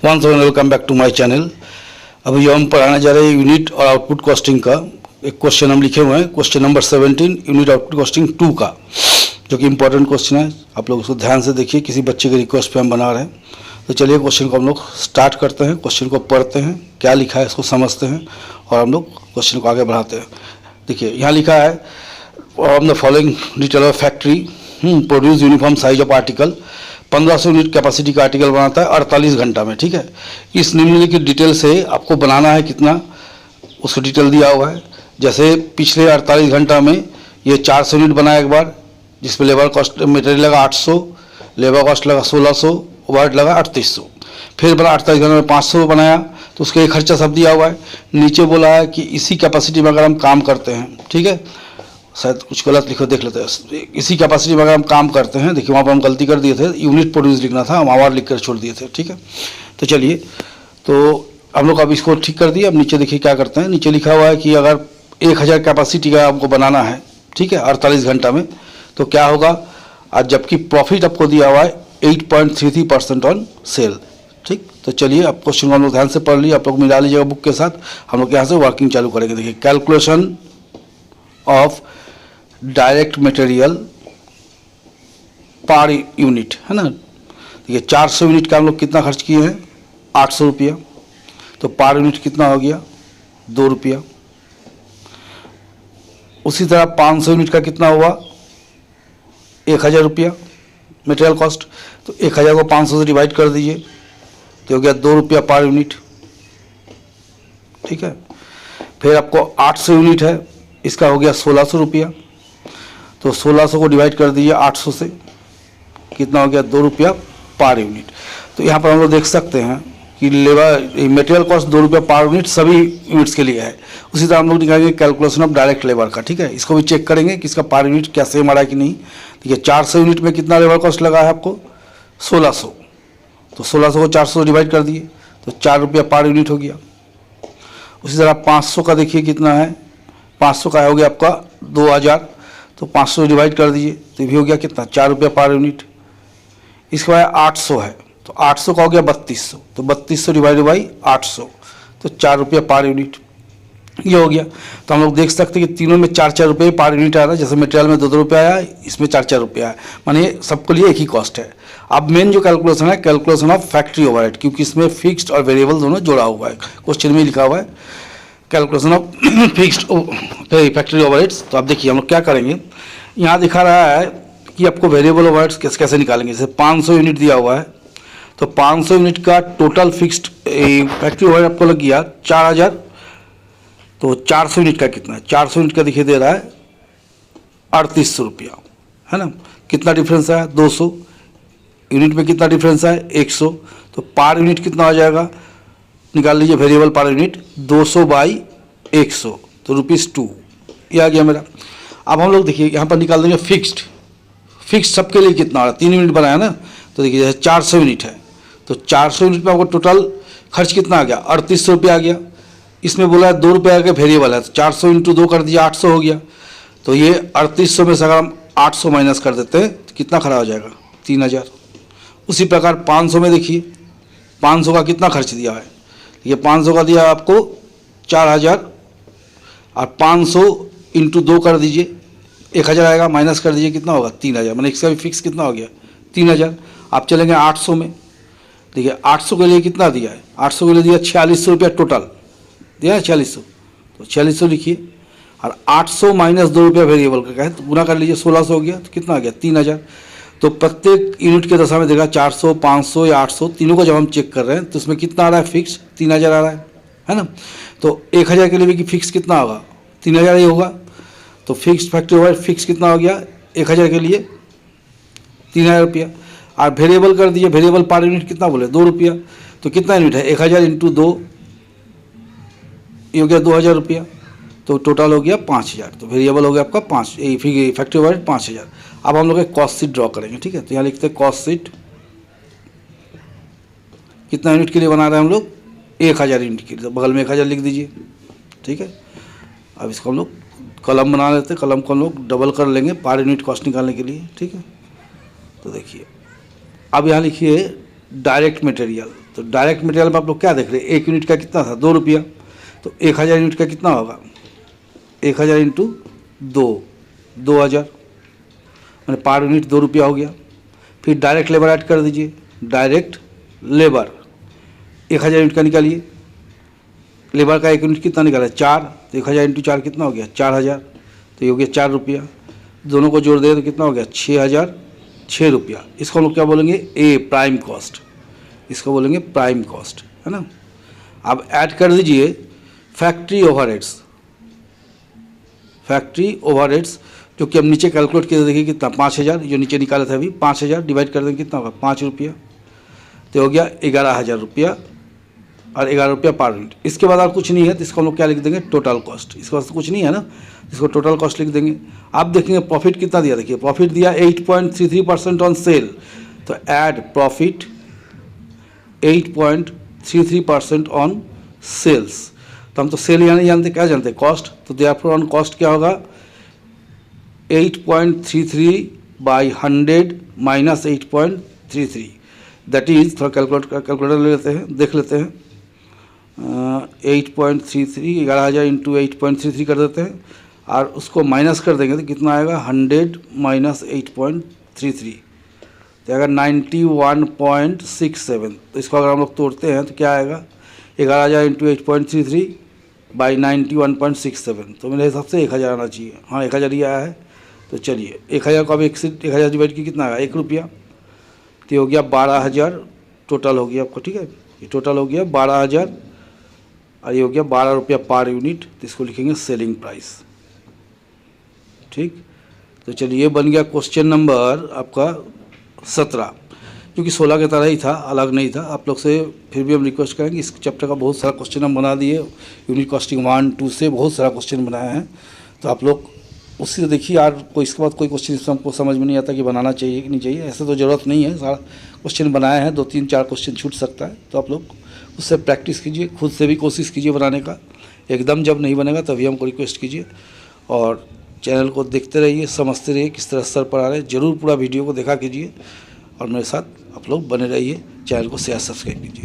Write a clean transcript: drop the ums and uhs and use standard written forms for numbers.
Once again welcome back to my channel. अभी हम पढ़ाने जा रहे हैं यूनिट और आउटपुट कॉस्टिंग का। एक क्वेश्चन हम लिखे हुए हैं, question number 17 unit output costing 2 का, जो कि इंपॉर्टेंट क्वेश्चन है। आप लोग उसको ध्यान से देखिए, किसी बच्चे के रिक्वेस्ट पे हम बना रहे हैं। तो चलिए क्वेश्चन को हम लोग स्टार्ट करते हैं, क्वेश्चन को पढ़ते हैं, क्या लिखा है इसको समझते हैं और हम लोग क्वेश्चन को आगे बढ़ाते हैं। देखिए यहाँ लिखा है from the following detail of factory produce uniform size of article. 1500 unit capacity का आर्टिकल बनाता है 48 घंटा में। ठीक है, इस निम्नलिखित डिटेल से आपको बनाना है कितना, उसका डिटेल दिया हुआ है। जैसे पिछले 48 घंटा में ये 400 यूनिट बनाया एक बार, जिसमें लेबर कॉस्ट मटेरियल लगा 800, लेबर कॉस्ट लगा 1600, ओवरहेड लगा 3800। फिर बना 48 घंटे में 500 बनाया, तो उसका एक खर्चा सब दिया हुआ है। नीचे बोला है कि इसी कैपेसिटी में अगर हम काम करते हैं, ठीक है, शायद कुछ गलत लिखो, देख लेते हैं। इसी कैपेसिटी में अगर हम काम करते हैं, देखिए वहाँ पर हम गलती कर दिए थे, यूनिट प्रोड्यूस लिखना था, हम आवर लिख कर छोड़ दिए थे। ठीक है, तो चलिए, तो हम लोग अब इसको ठीक कर दिए। अब नीचे देखिए क्या करते हैं। नीचे लिखा हुआ है कि अगर 1000 कैपेसिटी का आपको बनाना है, ठीक है, 48 घंटा में, तो क्या होगा। आज जबकि प्रॉफिट आपको दिया हुआ है 8.33% ऑन सेल। ठीक, तो चलिए अब क्वेश्चन को हम लोग ध्यान से पढ़ लिए, आप लोग मिला लीजिएगा बुक के साथ। हम लोग यहाँ से वर्किंग चालू करेंगे। देखिए, calculation of direct material per unit, है ना। देखिए 400 यूनिट का हम लोग कितना खर्च किए हैं, 800 रुपया। तो पर यूनिट कितना हो गया, 2 रुपया। उसी तरह 500 यूनिट का कितना हुआ, 1000 रुपया मटेरियल कॉस्ट। तो 1000 को 500 से डिवाइड कर दीजिए, तो हो गया 2 रुपया पर यूनिट। ठीक है, फिर आपको 800 यूनिट है, इसका हो गया 1600 रुपया। तो 1600 को डिवाइड कर दीजिए 800 से, कितना हो गया, 2 रुपया पर यूनिट। तो यहाँ पर हम लोग देख सकते हैं कि लेबर मटेरियल कॉस्ट 2 रुपया पर यूनिट सभी यूनिट्स के लिए है। उसी तरह हम लोग निकालेंगे कैलकुलेशन ऑफ डायरेक्ट लेबर का। ठीक है, इसको भी चेक करेंगे कि इसका पर यूनिट क्या सेम आ रहा है कि नहीं। देखिए 400 यूनिट में कितना लेबर कॉस्ट लगा है आपको, 1600। तो 1600 को 400 से डिवाइड कर दिए, तो 4 रुपया पर यूनिट हो गया। उसी तरह 500 का देखिए कितना है, 500 का हो गया आपका 2000। तो 500 डिवाइड कर दीजिए, तो भी हो गया कितना, 4 रुपया पर यूनिट। इसके बाद 800 है, तो 800 का हो गया 3200। तो 3200 डिवाइड बाई 800, तो 4 रुपया पर यूनिट ये हो गया। तो हम लोग देख सकते हैं कि तीनों में 4-4 रुपये पर यूनिट आ रहा है। जैसे मटेरियल में 2-2 रुपया आया, इसमें 4-4 रुपया है, माने सबके लिए एक ही कॉस्ट है। अब मेन जो कैलकुलेशन है, कैलकुलेशन ऑफ फैक्ट्री ओवरहेड, क्योंकि इसमें फिक्स्ड और वेरिएबल दोनों जोड़ा हुआ है। क्वेश्चन में लिखा हुआ है calculation of fixed factory overheads. तो आप देखिए हम लोग क्या करेंगे, यहाँ दिखा रहा है कि आपको वेरिएबल ओवरहेड्स कैसे निकालेंगे। जैसे 500 यूनिट दिया हुआ है, तो 500 यूनिट का टोटल फिक्स्ड फैक्ट्री ओवरहेड आपको लग गया 4000। तो 400 यूनिट का कितना है, 400 यूनिट का दिखाई दे रहा है 3800 रुपया, है ना। कितना डिफरेंस है, 200 यूनिट में कितना डिफरेंस है, 100। तो पर यूनिट कितना हो जाएगा, निकाल लीजिए वेरिएबल पर यूनिट 200 बाई 100, तो ₹2 ये आ गया मेरा। अब हम लोग देखिए यहाँ पर निकाल देंगे फिक्स्ड सबके लिए कितना आ रहा है, 3 यूनिट बनाया ना। तो देखिए जैसे 400 यूनिट है, तो 400 यूनिट में आपको टोटल खर्च कितना आ गया, 3800 रुपया आ गया। इसमें बोला है 2 रुपया का वेरिएबल है, तो 400 × 2 कर दिया, 800 हो गया। तो ये 3800 में से अगर हम 800 माइनस कर देते हैं, तो कितना खड़ा हो जाएगा, 3000। उसी प्रकार 500 में देखिए, 500 का कितना खर्च दिया है, ये 500 का दिया आपको 4000, और 500 × 2 कर दीजिए, 1000 आएगा, माइनस कर दीजिए, कितना होगा, 3000। मैंने इसका भी फिक्स कितना हो गया, 3000। आप चलेंगे 800 में, देखिए 800 के लिए कितना दिया है, 800 के लिए दिया 4600 रुपया टोटल दिया है, 4600। तो 4600 लिखिए, और 800 माइनस 2 रुपया वेरिएबल का कहे, तो गुना कर लीजिए, 1600 हो गया। तो कितना आ गया, 3000। तो प्रत्येक यूनिट के दशा में देखा 400, 500 या 800, तीनों को जब हम चेक कर रहे हैं, तो इसमें कितना आ रहा है, फिक्स 3000 आ रहा है ना। तो 1000 के लिए भी फिक्स कितना होगा, 3000 ही होगा। तो फिक्स फैक्ट्री ओवरहेड फिक्स कितना हो गया, 1000 के लिए 3000 रुपया। और वेरिएबल कर दिए, वेरिएबल पर यूनिट कितना बोले, 2 रुपया। तो कितना यूनिट है, 1000 × 2, ये हो गया 2000 रुपया। तो टोटल हो गया 5000। तो वेरिएबल हो गया आपका 5, फैक्ट्री ओवरहेड 5000। अब हम लोग एक कॉस्ट शीट ड्रॉ करेंगे। ठीक है, तो यहाँ लिखते हैं कॉस्ट शीट, कितना यूनिट के लिए बना रहे हैं हम लोग, 1000 यूनिट के लिए। तो बगल में 1000 लिख दीजिए। ठीक है, अब इसको हम लोग कलम बना लेते हैं, कलम को हम लोग डबल कर लेंगे पर यूनिट कॉस्ट निकालने के लिए। ठीक है, तो देखिए अब यहाँ लिखिए डायरेक्ट मटेरियल, तो डायरेक्ट मटेरियल में आप लोग क्या देख रहे हैं, 1 यूनिट का कितना था 2 रुपया, तो 1000 यूनिट का कितना होगा 1000 इंटू 2000, मैंने पर यूनिट 2 रुपया हो गया। फिर डायरेक्ट लेबर ऐड कर दीजिए, डायरेक्ट लेबर 1000 यूनिट का निकालिए, लेबर का 1 यूनिट कितना निकाला 4, तो 1000 इंटू 4 कितना हो गया 4000, तो ये हो गया 4 रुपया। दोनों को जोड़ दें तो कितना हो गया 6 रुपया। इसको हम लोग क्या बोलेंगे ए प्राइम कॉस्ट, इसको बोलेंगे प्राइम कॉस्ट, है ना। अब ऐड कर दीजिए फैक्ट्री ओवरहेड्स, फैक्ट्री ओवरहेड्स जो कि हम नीचे कैलकुलेट किए, देखिए कितना 5000, जो नीचे निकाला था अभी 5000 डिवाइड कर देंगे कितना होगा 5 रुपया, तो हो गया 11000 रुपया और 11 रुपया पर यूनिट। इसके बाद और कुछ नहीं है तो इसको हम लोग क्या लिख देंगे टोटल कॉस्ट, इसके बाद कुछ नहीं है ना, इसको टोटल कॉस्ट लिख देंगे। आप देखेंगे प्रॉफिट कितना दिया, देखिए प्रॉफिट दिया 8.33% ऑन सेल, तो ऐड प्रॉफिट 8.33% ऑन सेल्स। तो हम तो सेल यहाँ नहीं जानते, क्या जानते कॉस्ट, तो देयरफॉर ऑन कॉस्ट क्या होगा 8.33 बाई 100 माइनस 8.33, दैट इज थोड़ा कैलकुलेटर ले लेते हैं, देख लेते हैं 8.33 11000 इंटू 8.33 कर देते हैं और उसको माइनस कर देंगे तो कितना आएगा 100 माइनस 8.33, तो अगर 91.67, तो इसको अगर हम लोग तोड़ते हैं तो क्या आएगा 11000 इंटू 8.33 बाई 91.67, तो मेरे हिसाब से 1000 आना चाहिए। हाँ 1000 ही आया है, तो चलिए 1000 को अब 1000 डिवाइड की कितना आएगा 1 रुपया, तो हो गया 12000 टोटल हो गया आपको, ठीक है, ये टोटल हो गया 12000 और ये हो गया 12 रुपया पर यूनिट, तो इसको लिखेंगे सेलिंग प्राइस, ठीक। तो चलिए ये बन गया क्वेश्चन नंबर आपका 17, क्योंकि 16 की तरह ही था, अलग नहीं था। आप लोग से फिर भी हम रिक्वेस्ट करेंगे, इस चैप्टर का बहुत सारा क्वेश्चन हम बना दिए, यूनिट कॉस्टिंग 1 2 से बहुत सारा क्वेश्चन बनाए हैं, तो आप लोग उससे तो देखिए यार कोई इसके बाद कोई क्वेश्चन इसमें हमको समझ में नहीं आता कि बनाना चाहिए कि नहीं चाहिए, ऐसे तो ज़रूरत नहीं है, सारा क्वेश्चन बनाए हैं, 2 3 4 क्वेश्चन छूट सकता है, तो आप लोग उससे प्रैक्टिस कीजिए, खुद से भी कोशिश कीजिए बनाने का। एकदम जब नहीं बनेगा तभी हमको रिक्वेस्ट कीजिए और चैनल को देखते रहिए, समझते रहिए किस तरह स्तर पर आ रहे हैं, ज़रूर पूरा वीडियो को देखा कीजिए और मेरे साथ आप लोग बने रहिए, चैनल को शेयर सब्सक्राइब कीजिए।